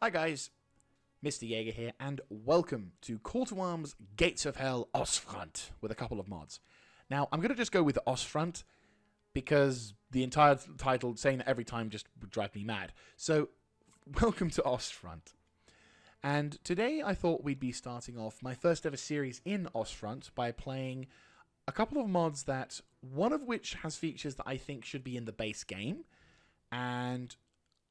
Hi guys, Mr. Jaeger here, and welcome to Call to Arms Gates of Hell Ostfront with a couple of mods. Now, I'm going to just go with Ostfront because the entire title, saying that every time, just would drive me mad. So, welcome to Ostfront. And today I thought we'd be starting off my first ever series in Ostfront by playing a couple of mods that, one of which has features that I think should be in the base game, and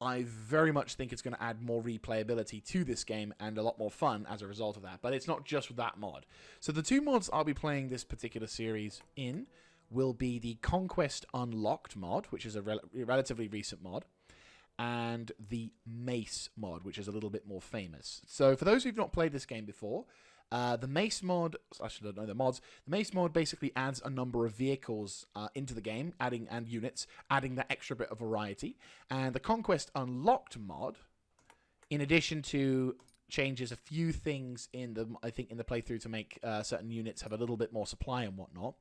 I very much think it's going to add more replayability to this game and a lot more fun as a result of that. But it's not just that mod. So the two mods I'll be playing this particular series in will be the Conquest Unlocked mod, which is a relatively recent mod, and the Mace mod, which is a little bit more famous. So for those who've not played this game before, the Mace mod, actually I don't know the mods, the Mace mod basically adds a number of vehicles into the game, and units, adding that extra bit of variety. And the Conquest Unlocked mod, in addition to changes a few things in the playthrough to make certain units have a little bit more supply and whatnot,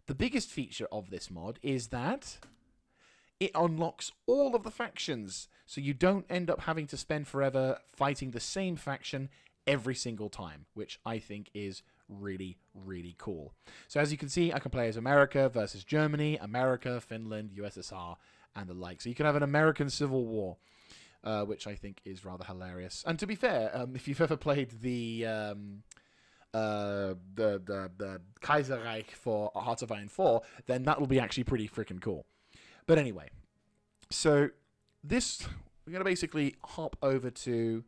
the biggest feature of this mod is that it unlocks all of the factions, so you don't end up having to spend forever fighting the same faction every single time, which I think is really, really cool. So as you can see, I can play as America versus Germany, America, Finland, USSR, and the like. So you can have an American Civil War, which I think is rather hilarious. And to be fair, if you've ever played the Kaiserreich for Hearts of Iron 4, then that will be actually pretty freaking cool. But anyway, so we're going to basically hop over to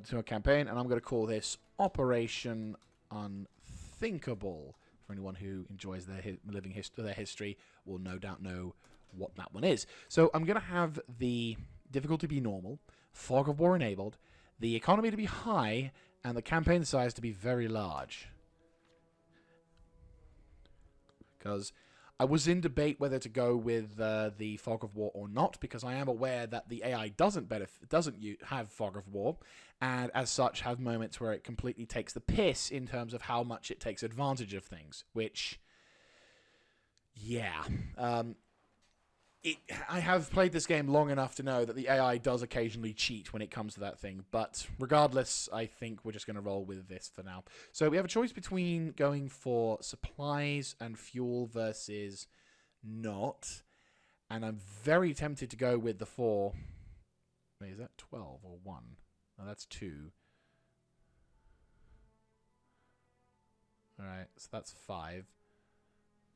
to a campaign, and I'm going to call this Operation Unthinkable. For anyone who enjoys their history will no doubt know what that one is. So I'm going to have the difficulty be normal, fog of war enabled, the economy to be high, and the campaign size to be very large. Because I was in debate whether to go with the Fog of War or not, because I am aware that the AI doesn't have Fog of War, and as such have moments where it completely takes the piss in terms of how much it takes advantage of things, which, yeah. I have played this game long enough to know that the AI does occasionally cheat when it comes to that thing, but regardless, I think we're just going to roll with this for now. So we have a choice between going for supplies and fuel versus not, and I'm very tempted to go with the 4. Wait, is that 12 or 1? No, that's 2. Alright, so that's 5.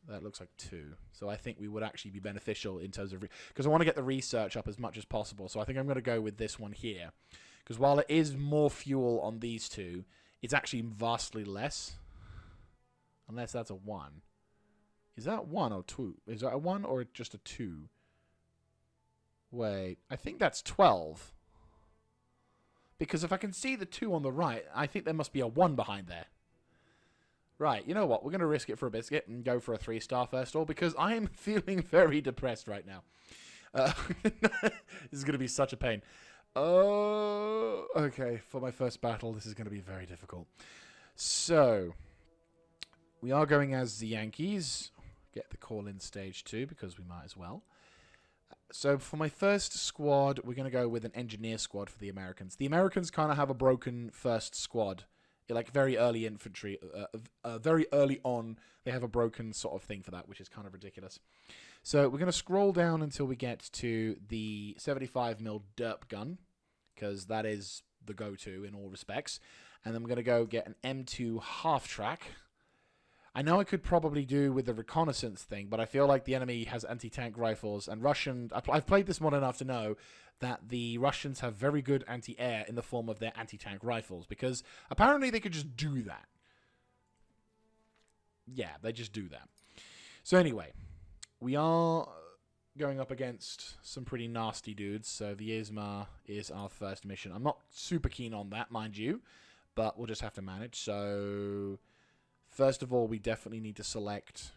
That looks like 2. So I think we would actually be beneficial in terms of... Because I want to get the research up as much as possible. So I think I'm going to go with this one here. Because while it is more fuel on these two, it's actually vastly less. Unless that's a 1. Is that 1 or 2? Is that a 1 or just a 2? Wait, I think that's 12. Because if I can see the 2 on the right, I think there must be a 1 behind there. Right, you know what? We're going to risk it for a biscuit and go for a 3-star first of all, because I am feeling very depressed right now. This is going to be such a pain. Oh, okay. For my first battle, this is going to be very difficult. So, we are going as the Yankees. Get the call in stage 2, because we might as well. So, for my first squad, we're going to go with an engineer squad for the Americans. The Americans kind of have a broken first squad. Like very early infantry, very early on, they have a broken sort of thing for that, which is kind of ridiculous. So we're going to scroll down until we get to the 75mm derp gun, because that is the go-to in all respects. And then we're going to go get an M2 half-track. I know I could probably do with the reconnaissance thing, but I feel like the enemy has anti-tank rifles, and I've played this mod enough to know that the Russians have very good anti-air in the form of their anti-tank rifles, because apparently they could just do that. Yeah, they just do that. So anyway, we are going up against some pretty nasty dudes, so Vyazma is our first mission. I'm not super keen on that, mind you, but we'll just have to manage. So first of all, we definitely need to select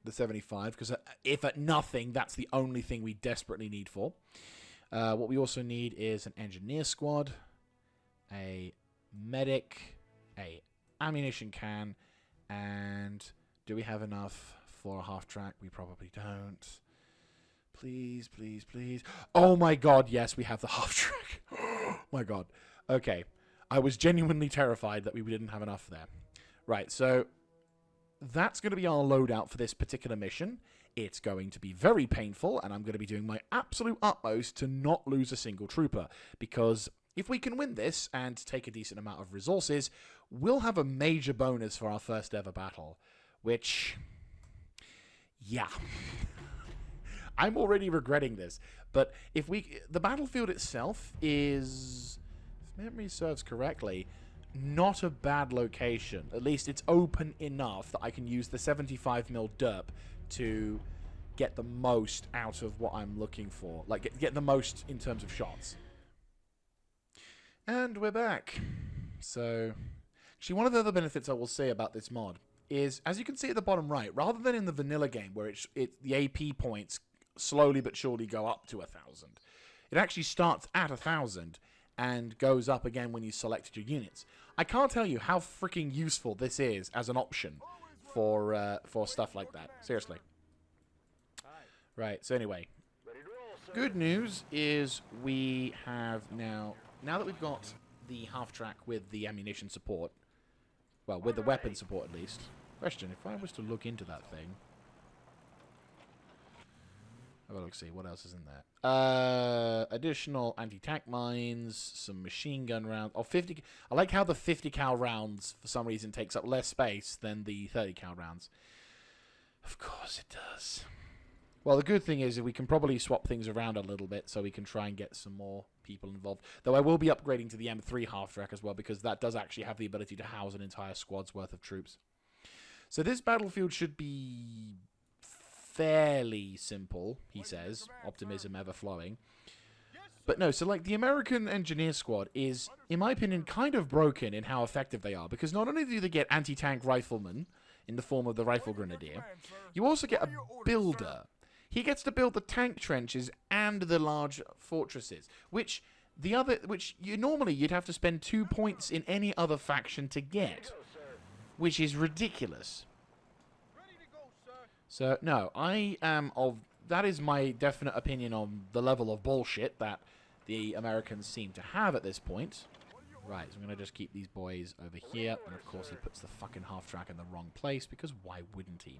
the 75, because if at nothing, that's the only thing we desperately need for. What we also need is an engineer squad, a medic, a ammunition can, and do we have enough for a half track? We probably don't. Please, please, please. Oh my god, yes, we have the half-track. Oh my god. Okay. I was genuinely terrified that we didn't have enough there. Right, so that's going to be our loadout for this particular mission. It's going to be very painful, and I'm going to be doing my absolute utmost to not lose a single trooper, because if we can win this and take a decent amount of resources, we'll have a major bonus for our first ever battle, which, yeah. I'm already regretting this, but the battlefield itself is, if memory serves correctly, not a bad location. At least it's open enough that I can use the 75mm derp to get the most out of what I'm looking for. Like, get the most in terms of shots. And we're back. So, actually, one of the other benefits I will say about this mod is, as you can see at the bottom right, rather than in the vanilla game where the AP points slowly but surely go up to 1,000, it actually starts at 1,000 and goes up again when you selected your units. I can't tell you how freaking useful this is as an option for stuff like that. Seriously. Right, so anyway. Good news is we have now that we've got the half-track with the ammunition support, well, with the weapon support at least. Question, if I was to look into that thing... Have a look, see what else is in there. Additional anti-tank mines, some machine gun rounds. Oh, 50. I like how the 50 cal rounds for some reason takes up less space than the 30 cal rounds. Of course it does. Well, the good thing is we can probably swap things around a little bit so we can try and get some more people involved. Though I will be upgrading to the M3 half-track as well, because that does actually have the ability to house an entire squad's worth of troops. So this battlefield should be fairly simple, he says. Optimism ever flowing. But no, so like the American engineer squad is, in my opinion, kind of broken in how effective they are. Because not only do they get anti-tank riflemen in the form of the rifle grenadier, you also get a builder. He gets to build the tank trenches and the large fortresses, which you'd have to spend 2 points in any other faction to get, which is ridiculous. So, no, that is my definite opinion on the level of bullshit that the Americans seem to have at this point. Right, so I'm going to just keep these boys over here, and of course he puts the fucking half-track in the wrong place, because why wouldn't he?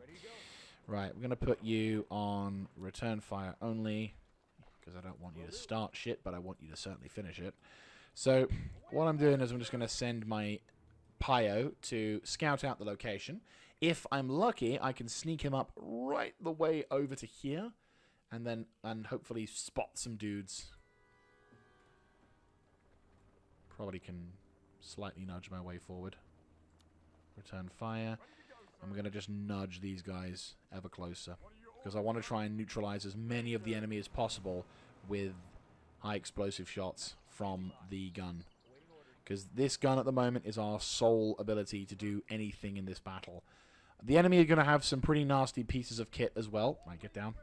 Right, we're going to put you on return fire only, because I don't want you to start shit, but I want you to certainly finish it. So, what I'm doing is I'm just going to send my Pio to scout out the location. If I'm lucky, I can sneak him up right the way over to here, and hopefully spot some dudes. Probably can slightly nudge my way forward. Return fire. I'm going to just nudge these guys ever closer, because I want to try and neutralize as many of the enemy as possible with high explosive shots from the gun. Because this gun at the moment is our sole ability to do anything in this battle. The enemy are going to have some pretty nasty pieces of kit as well. Right, get down.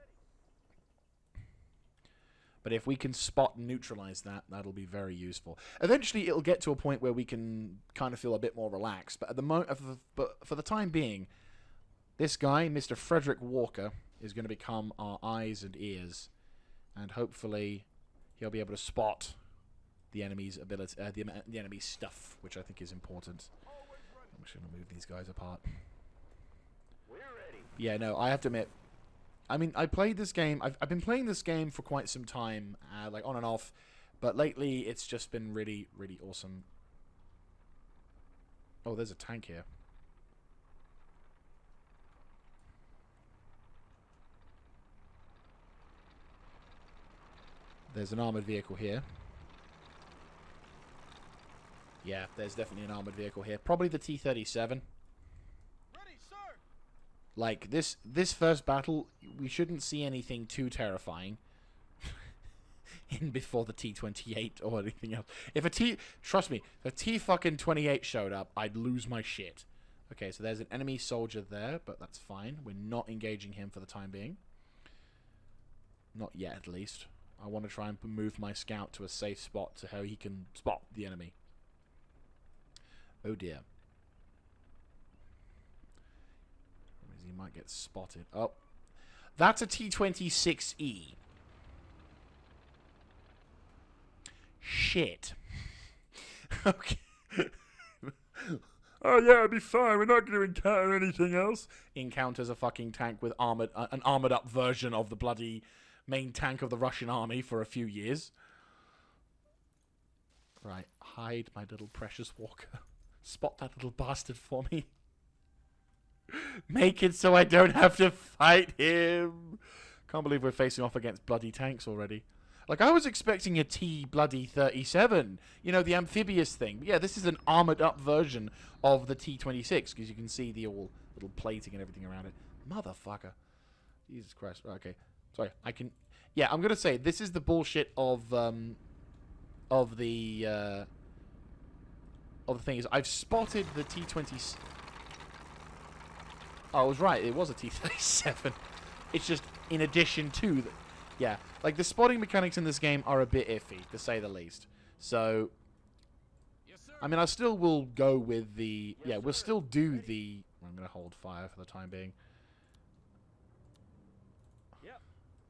But if we can spot and neutralize that, that'll be very useful. Eventually, it'll get to a point where we can kind of feel a bit more relaxed. But at the for the time being, this guy, Mr. Frederick Walker, is going to become our eyes and ears, and hopefully, he'll be able to spot the enemy's ability, the enemy's stuff, which I think is important. I'm just going to move these guys apart. Yeah, no, I have to admit, I mean, I played this game, I've been playing this game for quite some time, like on and off, but lately it's just been really, really awesome. Oh, there's a tank here. There's an armored vehicle here. Yeah, there's definitely an armored vehicle here. Probably the T-37. Like, this first battle, we shouldn't see anything too terrifying in before the T-28 or anything else. Trust me, if a T-fucking-28 showed up, I'd lose my shit. Okay, so there's an enemy soldier there, but that's fine. We're not engaging him for the time being. Not yet, at least. I want to try and move my scout to a safe spot to how he can spot the enemy. Oh dear. He might get spotted. Oh. That's a T-26E. shit. Okay. Oh yeah, it'll be fine. We're not going to encounter anything else. Encounters a fucking tank with an armored up version of the bloody main tank of the Russian army for a few years. Right, hide my little precious walker. Spot that little bastard for me. Make it so I don't have to fight him. Can't believe we're facing off against bloody tanks already. Like, I was expecting a T-37, you know, the amphibious thing. But yeah, this is an armored-up version of the T-26, because you can see the all little plating and everything around it. Motherfucker. Jesus Christ. Right, okay. Sorry, I can... Yeah, I'm going to say, this is the bullshit of the thing is, I've spotted the T-20... Oh, I was right, it was a T-37. It's just in addition to... Yeah, like, the spotting mechanics in this game are a bit iffy, to say the least. So, I mean, I still will go with the... Yeah, we'll still do the... I'm going to hold fire for the time being.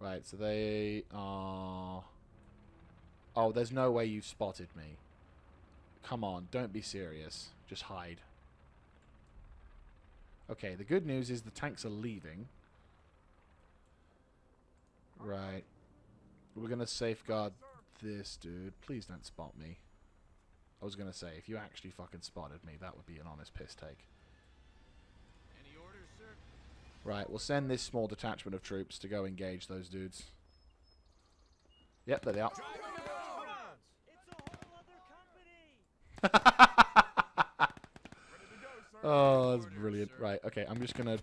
Right, so they are... Oh, there's no way you've spotted me. Come on, don't be serious. Just hide. Okay, the good news is the tanks are leaving. Right. We're going to safeguard this dude. Please don't spot me. I was going to say, if you actually fucking spotted me, that would be an honest piss take. Any orders, sir? Right, we'll send this small detachment of troops to go engage those dudes. Yep, there they are. It's a whole other company. Oh, that's brilliant. Right, okay, I'm just going to...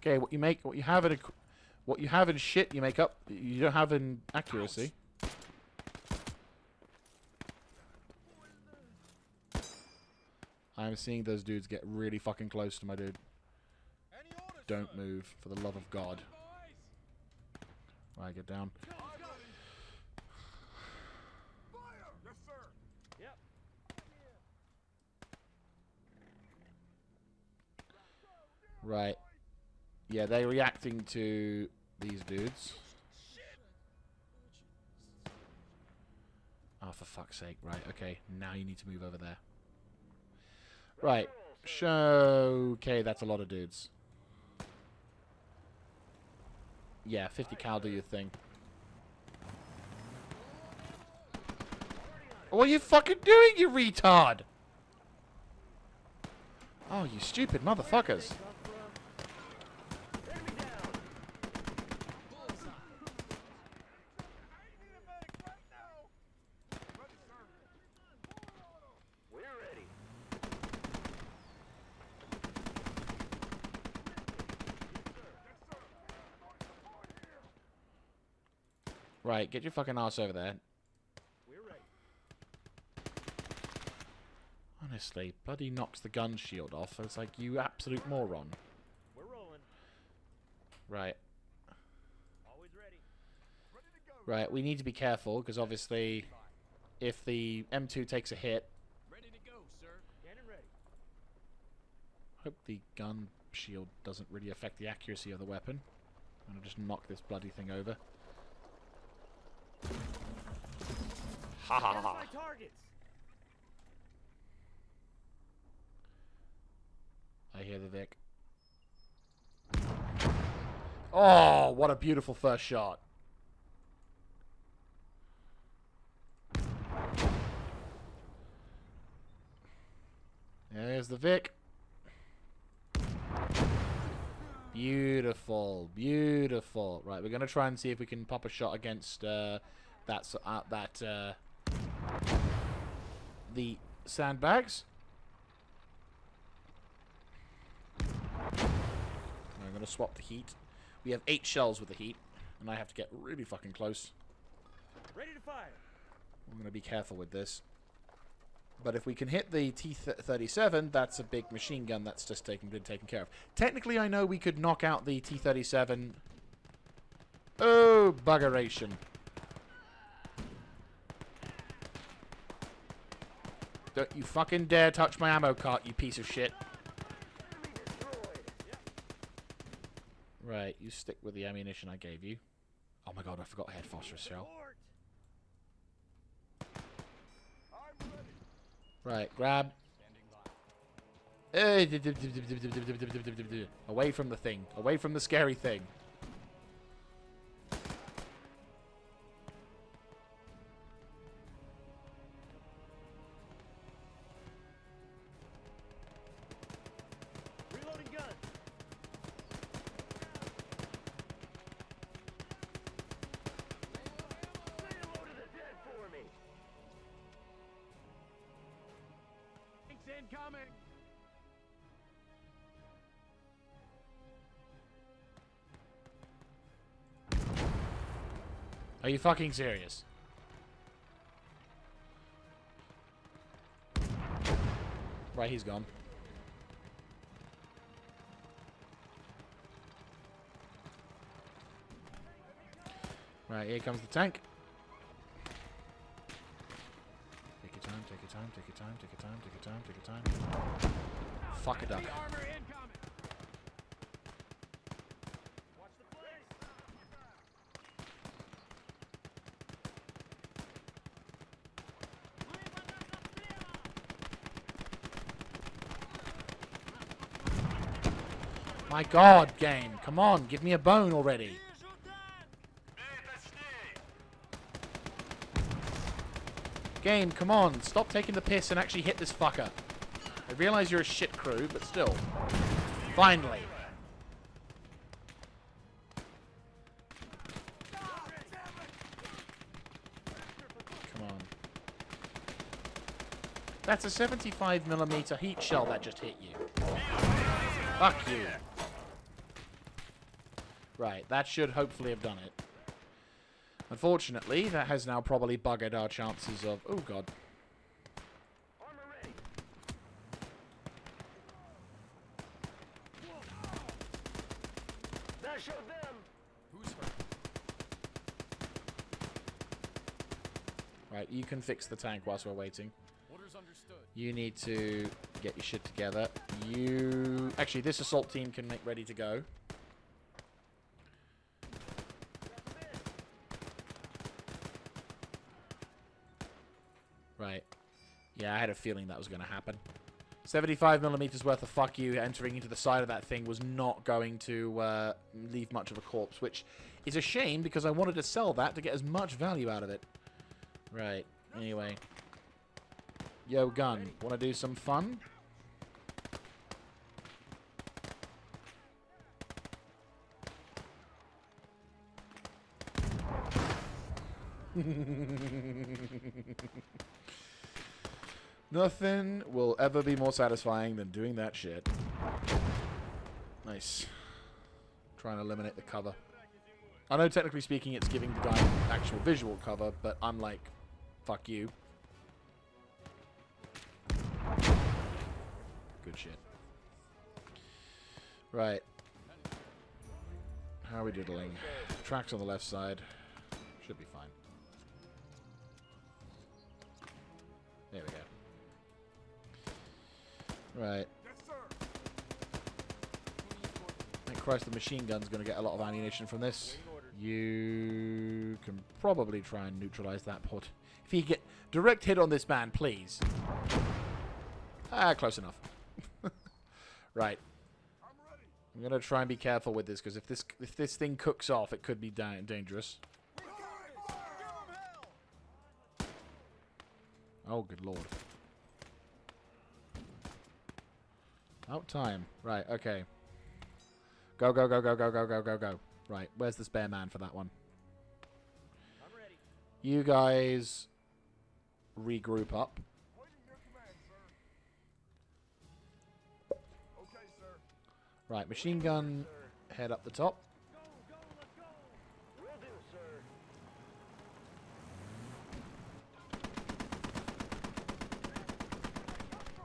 Okay, what you have in shit, you make up. You don't have in accuracy. I'm seeing those dudes get really fucking close to my dude. Don't move, for the love of God. Right, get down. Right. Yeah, they're reacting to these dudes. Oh, for fuck's sake. Right, okay. Now you need to move over there. Right. Okay, that's a lot of dudes. Yeah, 50 cal, do your thing. What are you fucking doing, you retard? Oh, you stupid motherfuckers. Right, get your fucking ass over there. We're ready. Honestly, bloody knocks the gun shield off. It's like, you absolute moron. We're rolling. Right. Always ready. Ready to go. Right, we need to be careful, because obviously, if the M2 takes a hit... Ready to go, sir. Cannon ready. Hope the gun shield doesn't really affect the accuracy of the weapon. I'm gonna just knock this bloody thing over. Ha ha ha. My targets. I hear the Vic. Oh, what a beautiful first shot. There's the Vic. Beautiful, beautiful. Right, we're gonna try and see if we can pop a shot against the sandbags. I'm gonna swap the heat. We have 8 shells with the heat, and I have to get really fucking close. Ready to fire. I'm gonna be careful with this. But if we can hit the T-37, that's a big machine gun that's just been taken care of. Technically, I know we could knock out the T-37. Oh, buggeration. Don't you fucking dare touch my ammo cart, you piece of shit. Right, you stick with the ammunition I gave you. Oh my god, I forgot I had phosphorus shell. Right, grab. Away from the thing. Away from the scary thing. Reloading gun. Say hello to the dead for me. Tanks incoming. Are you fucking serious? Right, he's gone. Right, here comes the tank. Take your time, take your time, take your time, take your time, take your time, take your time. Fuck a duck. Armor incoming. Watch the place. My god, game. Come on, give me a bone already. Game, come on. Stop taking the piss and actually hit this fucker. I realize you're a shit crew, but still. Finally. Come on. That's a 75mm heat shell that just hit you. Fuck you. Right, that should hopefully have done it. Unfortunately, that has now probably buggered our chances of... Oh, God. Armor ready. That showed them. Who's hurt? Right, you can fix the tank whilst we're waiting. Orders understood. You need to get your shit together. You... Actually, this assault team can make ready to go. Right. Yeah, I had a feeling that was going to happen. 75mm worth of fuck you entering into the side of that thing was not going to leave much of a corpse, which is a shame because I wanted to sell that to get as much value out of it. Right. Anyway. Yo, gun. Want to do some fun? Nothing will ever be more satisfying than doing that shit. Nice. Trying to eliminate the cover. I know technically speaking it's giving the guy actual visual cover, but I'm like, fuck you. Good shit. Right. How are we doodling? Tracks on the left side. Should be fine. There we go. Right. Yes, sir. Thank Christ the machine gun's going to get a lot of ammunition from this. You can probably try and neutralize that pod. If you get direct hit on this man, please. Ah, close enough. Right. I'm going to try and be careful with this, because if this thing cooks off, it could be dangerous. Oh, good lord. Out time. Right, okay. Go, go, go, go, go, go, go, go, go. Right, where's the spare man for that one? I'm ready. You guys regroup up. Okay, sir. Right, machine gun, head up the top. Go, go, let's go. Will do, sir.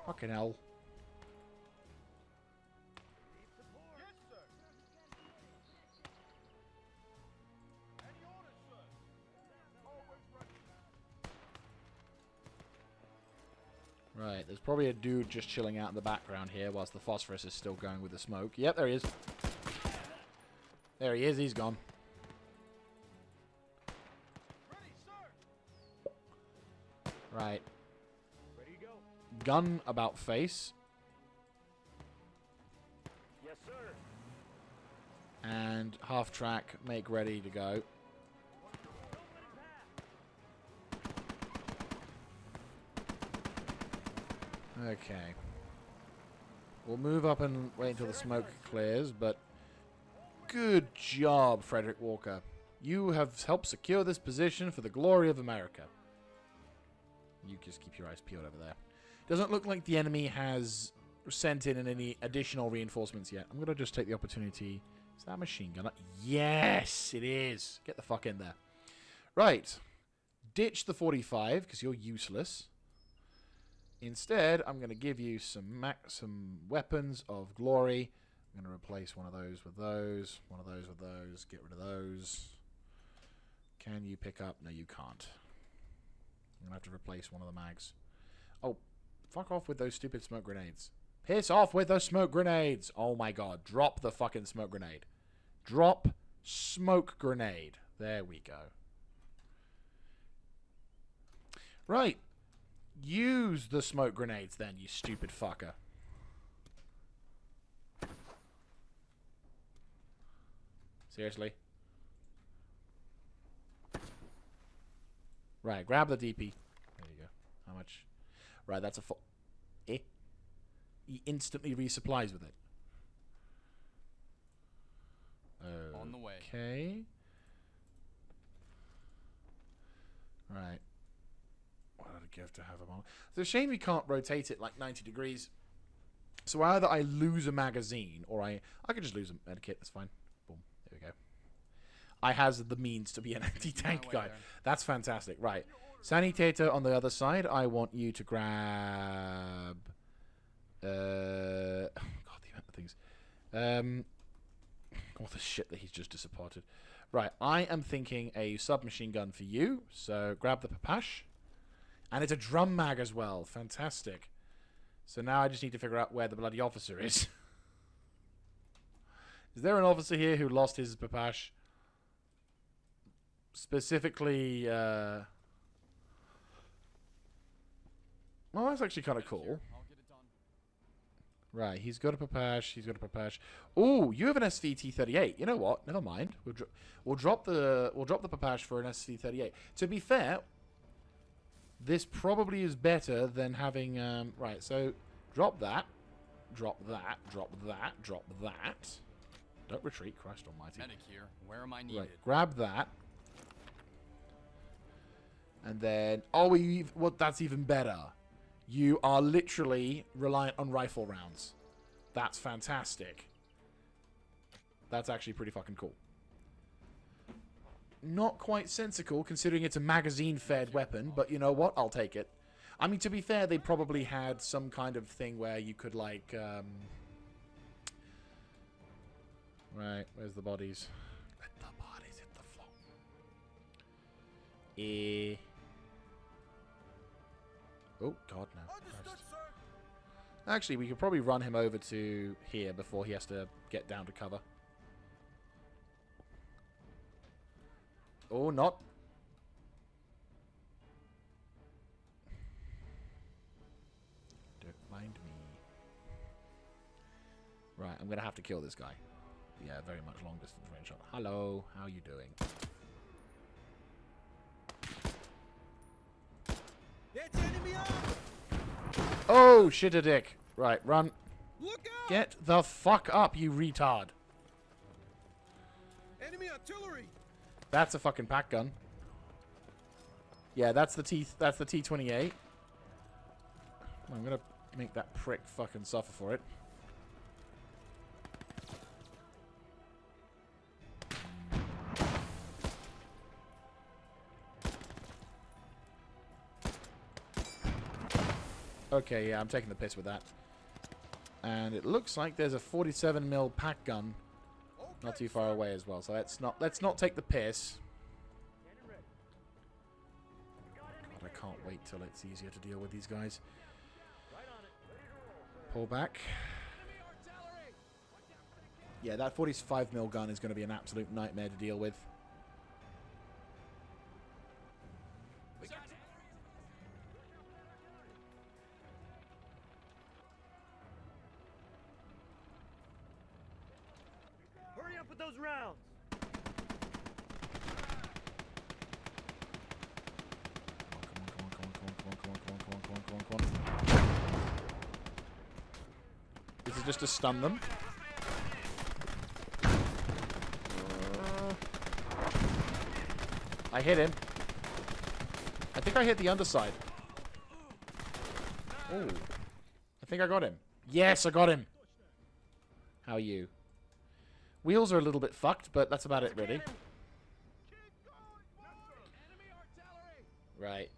Fucking hell. Need support. Yes, sir. Any orders, sir? Always ready. Right, there's probably a dude just chilling out in the background here whilst the phosphorus is still going with the smoke. Yep, there he is. There he is. He's gone. Ready, sir. Right. Ready to go? Gun about face. Yes, sir. And half track, make ready to go. Okay. We'll move up and wait until the smoke clears, but good job, Frederick Walker. You have helped secure this position for the glory of America. You just keep your eyes peeled over there. Doesn't look like the enemy has sent in any additional reinforcements yet. I'm going to just take the opportunity. Is that a machine gunner? Yes, it is. Get the fuck in there. Right. Ditch the 45 because you're useless. Instead, I'm going to give you some weapons of glory. I'm going to replace one of those with those. One of those with those. Get rid of those. Can you pick up? No, you can't. I'm going to have to replace one of the mags. Oh, fuck off with those stupid smoke grenades. Piss off with those smoke grenades. Oh my god. Drop the fucking smoke grenade. Drop smoke grenade. There we go. Right. Use the smoke grenades then, you stupid fucker. Seriously? Right, grab the DP. There you go. How much? Right, that's a full... Eh? He instantly resupplies with it. On the way. Okay. Right. What would it give to have them on? It's a shame we can't rotate it like 90 degrees. So either I lose a magazine, or I could just lose a medikit. That's fine. Boom. There we go. I has the means to be an anti-tank guy. There. That's fantastic. Right. Sanitator on the other side. I want you to grab... God, the amount of things. All the shit that he's just disappointed. Right. I am thinking a submachine gun for you. So grab the Papash. And it's a drum mag as well. Fantastic. So now I just need to figure out where the bloody officer is. Is there an officer here who lost his Papash? Specifically, well, that's actually kind of cool. I'll get it done. Right, he's got a Papash. He's got a Papash. Oh, you have an SVT-38. You know what? Never mind. We'll drop the Papash for an SVT-38. To be fair, this probably is better than having... right, so drop that. Drop that. Drop that. Drop that. Don't retreat, Christ almighty. Medic here. Where am I needed? Right, grab that. And then... Oh, well, that's even better. You are literally reliant on rifle rounds. That's fantastic. That's actually pretty fucking cool. Not quite sensical, considering it's a magazine-fed weapon, but you know what? I'll take it. I mean, to be fair, they probably had some kind of thing where you could, like, Right, where's the bodies? Let the bodies hit the floor. Oh, God, no. Understood, sir. Actually, we could probably run him over to here before he has to get down to cover. Oh, not. Don't mind me. Right, I'm going to have to kill this guy. Yeah, very much long distance range shot. Hello, how are you doing? It's enemy up! Oh, shit a dick. Right, run. Look out! Get the fuck up, you retard. Enemy artillery! That's a fucking pack gun. Yeah, that's the T28. I'm gonna make that prick fucking suffer for it. Okay, yeah, I'm taking the piss with that. And it looks like there's a 47mm pack gun not too far away as well. So let's not take the piss. God, I can't wait till it's easier to deal with these guys. Pull back. Yeah, that 45mm gun is going to be an absolute nightmare to deal with. Hurry up with those rounds. Come on. This is just to stun them. I hit him. I think I hit the underside. Oh. I think I got him. Yes, I got him. How are you? Wheels are a little bit fucked, but that's about it, really. Right.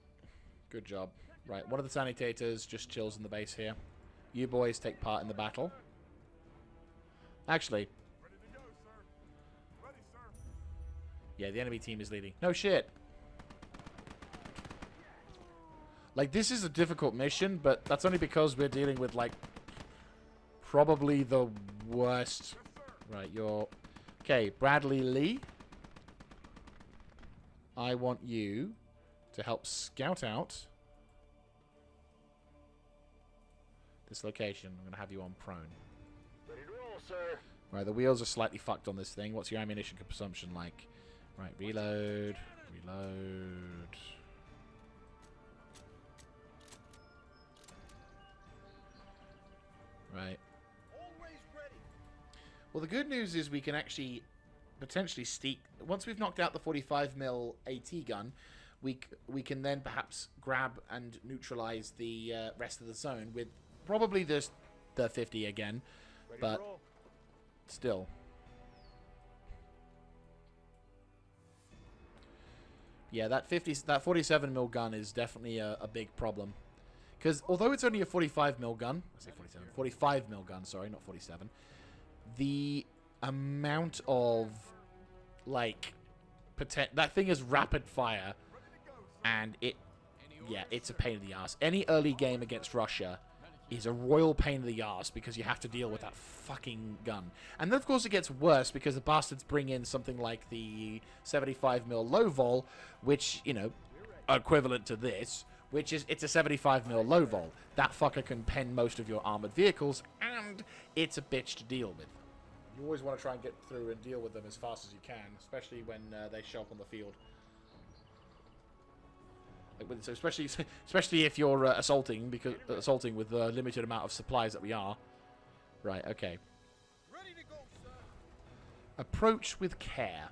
Good job. Right, one of the sanitators just chills in the base here. You boys take part in the battle. Actually. Yeah, the enemy team is leading. No shit. Like, this is a difficult mission, but that's only because we're dealing with, like, probably the worst. Right, you're... Okay, Bradley Lee. I want you to help scout out this location. I'm going to have you on prone. Ready to roll, sir. Right, the wheels are slightly fucked on this thing. What's your ammunition consumption like? Right, reload. Reload. Right. Always ready. Well, the good news is we can actually potentially once we've knocked out the 45mm AT gun, we can then perhaps grab and neutralize the rest of the zone with probably the 50 again, Ready but to roll. still. Yeah, that 47mm gun is definitely a big problem. Because although it's only a 45mm gun, I say 47, 45mm gun, sorry, not 47, the amount of, like, that thing is rapid fire, and it's a pain in the ass. Any early game against Russia is a royal pain in the ass because you have to deal with that fucking gun. And then, of course, it gets worse because the bastards bring in something like the 75mm low vol, which, you know, equivalent to this, which is, it's a 75mm low vol. That fucker can pen most of your armored vehicles, and it's a bitch to deal with. You always want to try and get through and deal with them as fast as you can, especially when they show up on the field. So especially if you're assaulting with a limited amount of supplies that we are. Right. Okay. Ready to go, sir. Approach with care.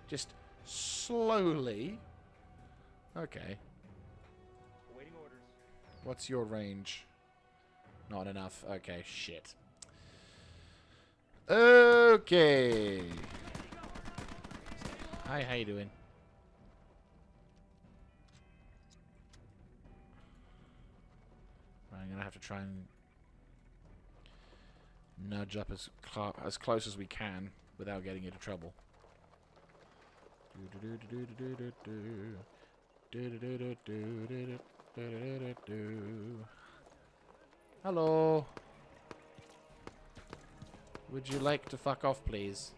Just slowly. Okay. Awaiting orders. What's your range? Not enough. Okay. Shit. Okay. Hi. How you doing? I'm gonna have to try and nudge up as close as we can without getting into trouble. Hello. Would you like to fuck off, please?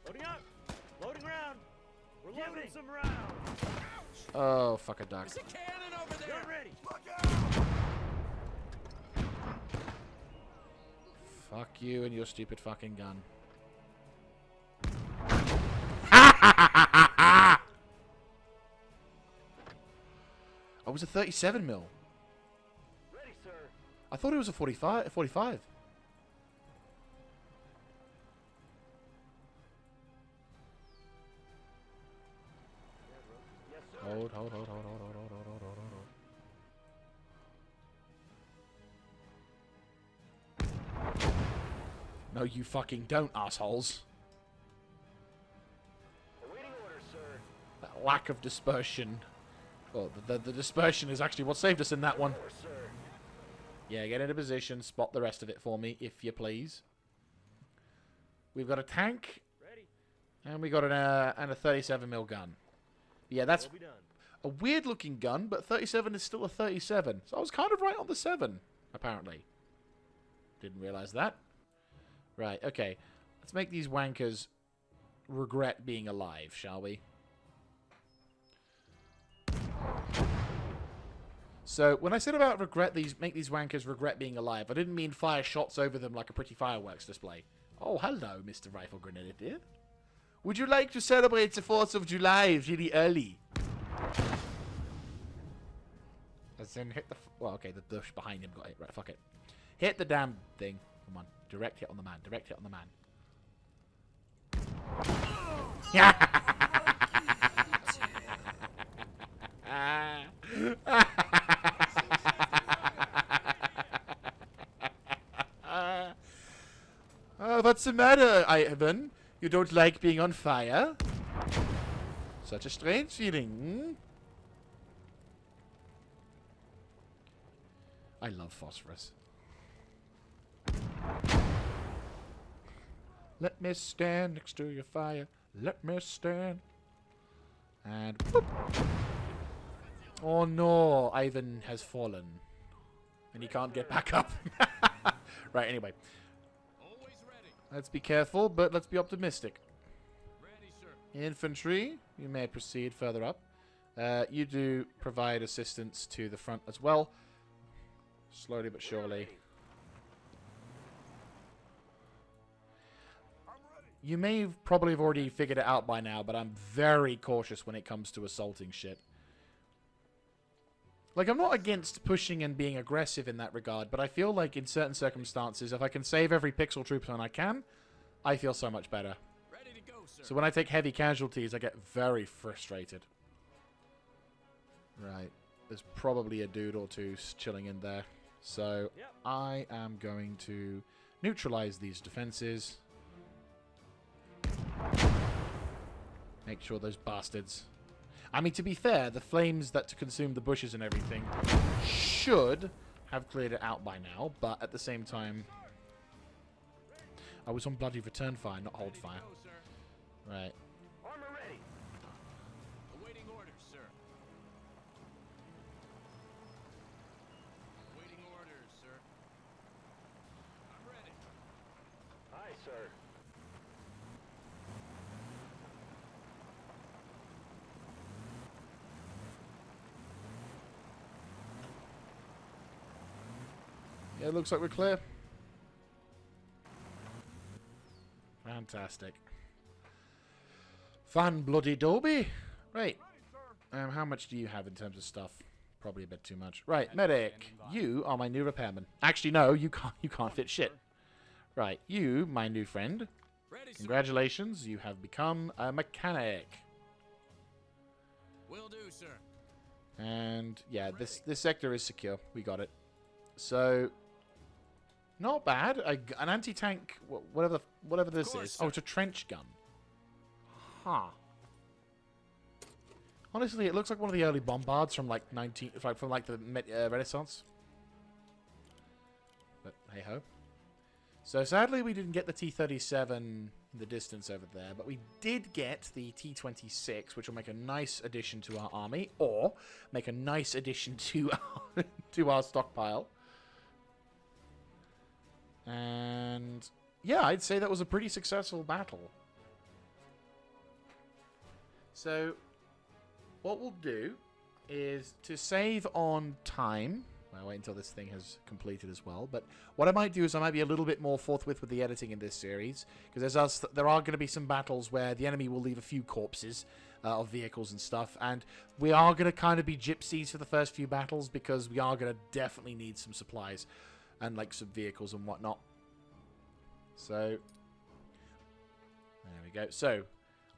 Loading up. Loading round. We're loading some rounds. Oh, fuck a duck. There's a cannon over there. Gun ready. Fuck you and your stupid fucking gun. Oh, it was a 37mm. Ready, sir. I thought it was a 45. Yes, sir. Hold. No, you fucking don't, assholes. Awaiting orders, sir. That lack of dispersion. Well, the dispersion is actually what saved us in that one. Sir. Yeah, get into position, spot the rest of it for me, if you please. We've got a tank, Ready. and we got a 37mm gun. Yeah, that's Will be done. a weird-looking gun, but 37 is still a 37. So I was kind of right on the 7, apparently. Didn't realize that. Right, okay. Let's make these wankers regret being alive, shall we? So, when I said about make these wankers regret being alive, I didn't mean fire shots over them like a pretty fireworks display. Oh, hello, Mr. Rifle Grenadier. Would you like to celebrate the 4th of July really early? As in hit the... Well, okay, the bush behind him got it. Right, fuck it. Hit the damn thing. Come on. Direct hit on the man. Direct hit on the man. Oh, what's the matter, Ivan? You don't like being on fire? Such a strange feeling, hmm? I love phosphorus. Let me stand next to your fire. Let me stand. And boop. Oh no, Ivan has fallen. And he can't get back up. Right, anyway. Always ready. Let's be careful, but let's be optimistic. Ready, sir. Infantry, you may proceed further up. You do provide assistance to the front as well. Slowly but surely. You may probably have already figured it out by now, but I'm very cautious when it comes to assaulting shit. Like, I'm not against pushing and being aggressive in that regard, but I feel like in certain circumstances, if I can save every pixel trooper I can, I feel so much better. Ready to go, sir. So when I take heavy casualties, I get very frustrated. Right. There's probably a dude or two chilling in there. So Yep. I am going to neutralize these defenses. Make sure those bastards... I mean, to be fair, the flames that consume the bushes and everything should have cleared it out by now, but at the same time... I was on bloody return fire, not hold fire. Go, sir. Right. Armor ready. Awaiting orders, sir. Awaiting orders, sir. I'm ready. Aye, sir. Yeah, it looks like we're clear. Fantastic. Fun bloody Dobby. Right. How much do you have in terms of stuff? Probably a bit too much. Right, medic. You are my new repairman. Actually, no, you can't fit shit. Right, you, my new friend. Ready, sir. Congratulations, you have become a mechanic. Will do, sir. And yeah, this sector is secure. We got it. So, not bad. An anti-tank, whatever this course, is. Oh, it's a trench gun. Huh. Honestly, it looks like one of the early bombards from like the Renaissance. But hey ho. So sadly, we didn't get the T-37 in the distance over there, but we did get the T-26, which will make a nice addition to our army, or make a nice addition to our stockpile. And yeah, I'd say that was a pretty successful battle. So what we'll do is to save on time. I'll wait until this thing has completed as well. But what I might do is I might be a little bit more forthwith with the editing in this series, because there are going to be some battles where the enemy will leave a few corpses of vehicles and stuff, and we are going to kind of be gypsies for the first few battles, because we are going to definitely need some supplies and like some vehicles and whatnot. So there we go. So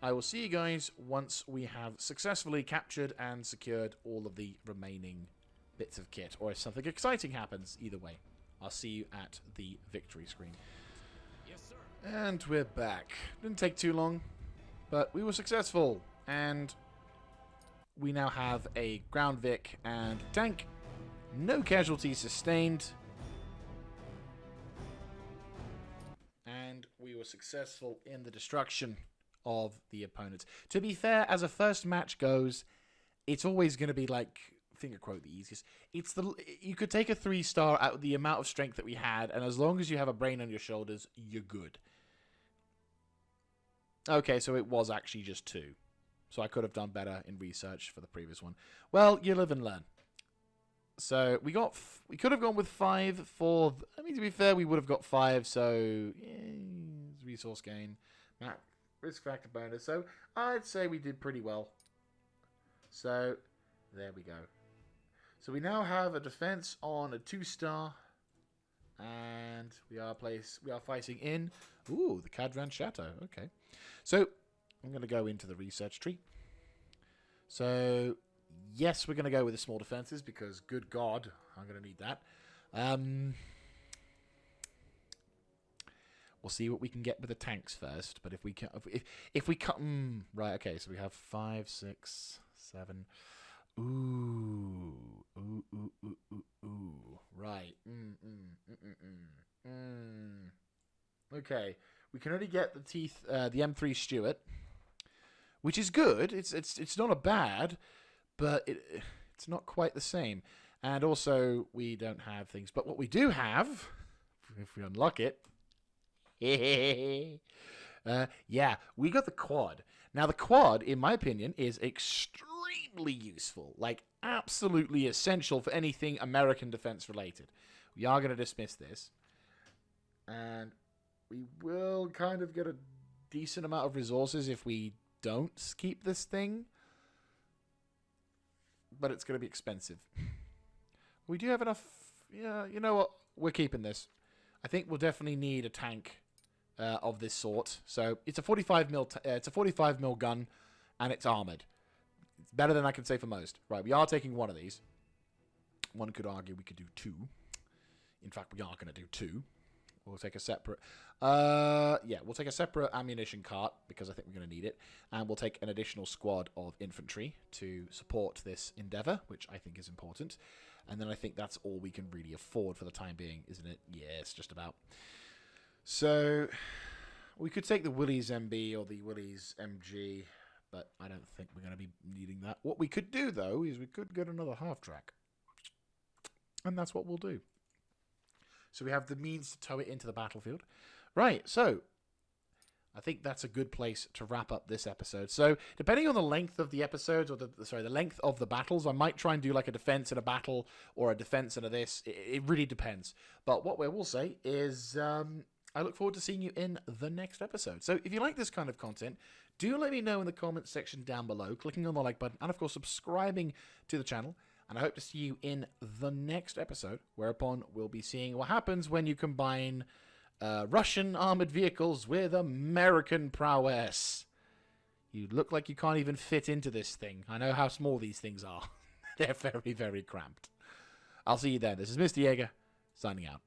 I will see you guys once we have successfully captured and secured all of the remaining bits of kit, or if something exciting happens. Either way, I'll see you at the victory screen. Yes, sir. And we're back. Didn't take too long, but we were successful, and we now have a ground vic and tank. No casualties sustained, and we were successful in the destruction of the opponents. To be fair, as a first match goes, it's always going to be like finger quote the easiest. You could take a 3-star out of the amount of strength that we had, and as long as you have a brain on your shoulders, you're good. Okay, so it was actually just 2. So I could have done better in research for the previous one. Well, you live and learn. So we could have gone with 5 for. I mean, to be fair, we would have got 5. So resource gain, risk factor bonus. So I'd say we did pretty well. So there we go. So we now have a defense on a 2-star, and we are fighting in the Cadran Chateau. Okay, so I'm going to go into the research tree. So yes, we're going to go with the small defenses because, good God, I'm going to need that. We'll see what we can get with the tanks first. But if we cut, right, okay. So we have 5, 6, 7. Right. Okay. We can only get the M3 Stuart, which is good. It's not a bad, but it's not quite the same. And also, we don't have things. But what we do have, if we unlock it, yeah, we got the quad. Now, the quad, in my opinion, is extremely useful. Like, absolutely essential for anything American defense related. We are going to dismiss this. And we will kind of get a decent amount of resources if we don't keep this thing. But it's going to be expensive. We do have enough. Yeah, you know what? We're keeping this. I think we'll definitely need a tank of this sort. So it's a 45 mil gun, and it's armored. It's better than I can say for most. Right, we are taking one of these. One could argue we could do 2. In fact, we are going to do 2. We'll take a separate. We'll take a separate ammunition cart because I think we're going to need it, and we'll take an additional squad of infantry to support this endeavor, which I think is important. And then I think that's all we can really afford for the time being, isn't it? Yeah, it's just about. So we could take the Willys MB or the Willys MG, but I don't think we're going to be needing that. What we could do, though, is we could get another half-track. And that's what we'll do. So we have the means to tow it into the battlefield. Right, so I think that's a good place to wrap up this episode. So depending on the length of the episodes, or the length of the battles, I might try and do like a defense in a battle or a defense in a this. It really depends. But what we will say is I look forward to seeing you in the next episode. So if you like this kind of content, do let me know in the comments section down below, clicking on the like button, and of course subscribing to the channel. And I hope to see you in the next episode, whereupon we'll be seeing what happens when you combine Russian armored vehicles with American prowess. You look like you can't even fit into this thing. I know how small these things are. They're very, very cramped. I'll see you then. This is Mr. Jaeger, signing out.